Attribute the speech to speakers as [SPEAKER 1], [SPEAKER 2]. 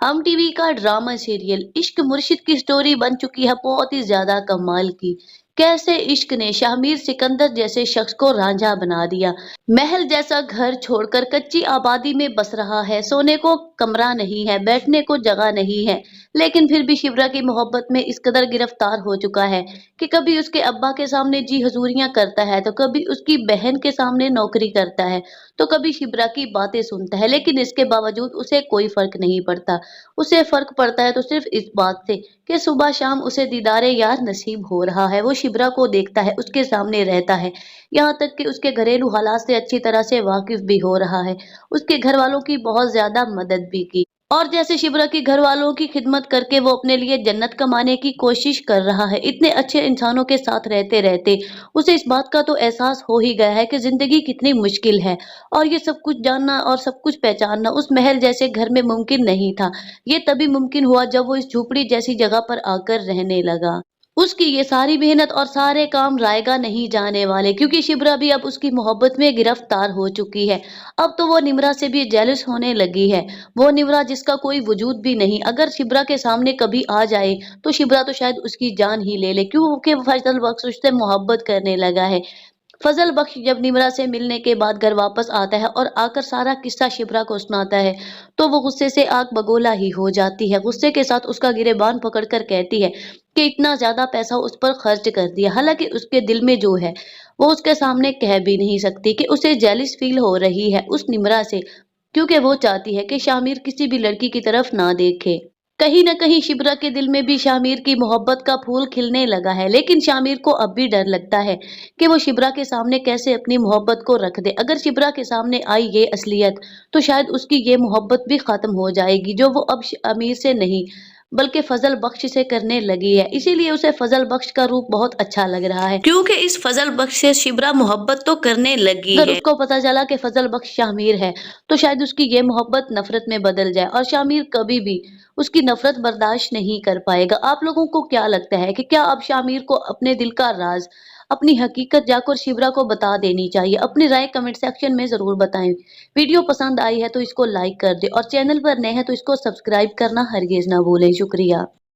[SPEAKER 1] हम टीवी का drama serial इश्क मुर्शिद की स्टोरी बन चुकी है बहुत ही ज्यादा कमाल की। कैसे इश्क ने शामिर सिकंदर जैसे शख्स को रांझा बना दिया। महल जैसा घर छोड़कर कच्ची आबादी में बस रहा है, सोने को कमरा नहीं है, बैठने को जगह नहीं है, लेकिन फिर भी शिबरा की मोहब्बत में इस कदर गिरफ्तार हो चुका है कि कभी उसके अब्बा के सामने जी हजूरियां करता है, तो कभी उसकी बहन के सामने नौकरी करता है, तो कभी शिबरा की बातें सुनता है। लेकिन इसके बावजूद उसे कोई फर्क नहीं पड़ता। उसे फर्क पड़ता है तो सिर्फ इस बात से कि सुबह शाम उसे दीदारे यार नसीब हो रहा है। वो शिबरा को देखता है, उसके सामने रहता है, यहाँ तक कि उसके घरेलू हालात से अच्छी तरह से वाकिफ भी हो रहा है। उसके घर वालों की बहुत ज्यादा मदद भी की, और जैसे शिबरा की घर वालों की खिदमत करके वो अपने लिए जन्नत कमाने की कोशिश कर रहा है। इतने अच्छे इंसानों के साथ रहते रहते उसे इस बात का तो एहसास हो ही गया है कि जिंदगी कितनी मुश्किल है, और ये सब कुछ जानना और सब कुछ पहचानना उस महल जैसे घर में मुमकिन नहीं था। ये तभी मुमकिन हुआ जब वो इस झोपड़ी जैसी जगह पर आकर रहने लगा। उसकी ये सारी मेहनत और सारे काम रायगा नहीं जाने वाले, क्योंकि शिबरा भी अब उसकी मोहब्बत में गिरफ्तार हो चुकी है। अब तो वो निम्रा से भी जेलस होने लगी है। वो निम्रा जिसका कोई वजूद भी नहीं, अगर शिबरा के सामने कभी आ जाए तो शिबरा तो शायद उसकी जान ही ले ले, क्योंकि फैसल बख्श उससे मोहब्बत करने लगा है। फजल बख्श जब निम्रा से मिलने के बाद घर वापस आता है और आकर सारा किस्सा शिबरा को सुनाता है, तो वो गुस्से से आग बगोला ही हो जाती है। गुस्से के साथ उसका गिरेबान पकड़कर कहती है कि इतना ज्यादा पैसा उस पर खर्च कर दिया। हालांकि उसके दिल में जो है वो उसके सामने कह भी नहीं सकती कि उसे जेलिस फील हो रही है उस निम्रा से, क्योंकि वो चाहती है कि शामिर किसी भी लड़की की तरफ ना देखे। कहीं न कहीं शिबरा के दिल में भी शामिर की मोहब्बत का फूल खिलने लगा है, लेकिन शामिर को अब भी डर लगता है कि वो शिबरा के सामने कैसे अपनी मोहब्बत को रख दे। अगर शिबरा के सामने आई ये असलियत, तो शायद उसकी ये मोहब्बत भी खत्म हो जाएगी जो वो अब अमीर से नहीं बल्कि फजल बख्श से करने लगी है। इसीलिए उसे फजल बख्श का रूप बहुत अच्छा लग रहा है, क्योंकि इस फजल बख्श से शिबरा मोहब्बत तो करने लगी है। अगर उसको पता चला कि फजल बख्श शामिर है, तो शायद उसकी ये मोहब्बत नफरत में बदल जाए, और शामिर कभी भी उसकी नफरत बर्दाश्त नहीं कर पाएगा। आप लोगों को क्या लगता है कि क्या अब शामिर को अपने दिल का राज, अपनी हकीकत जाकर शिबरा को बता देनी चाहिए? अपनी राय कमेंट सेक्शन में जरूर बताएं। वीडियो पसंद आई है तो इसको लाइक कर दे, और चैनल पर नए हैं तो इसको सब्सक्राइब करना हरगिज ना भूलें। शुक्रिया।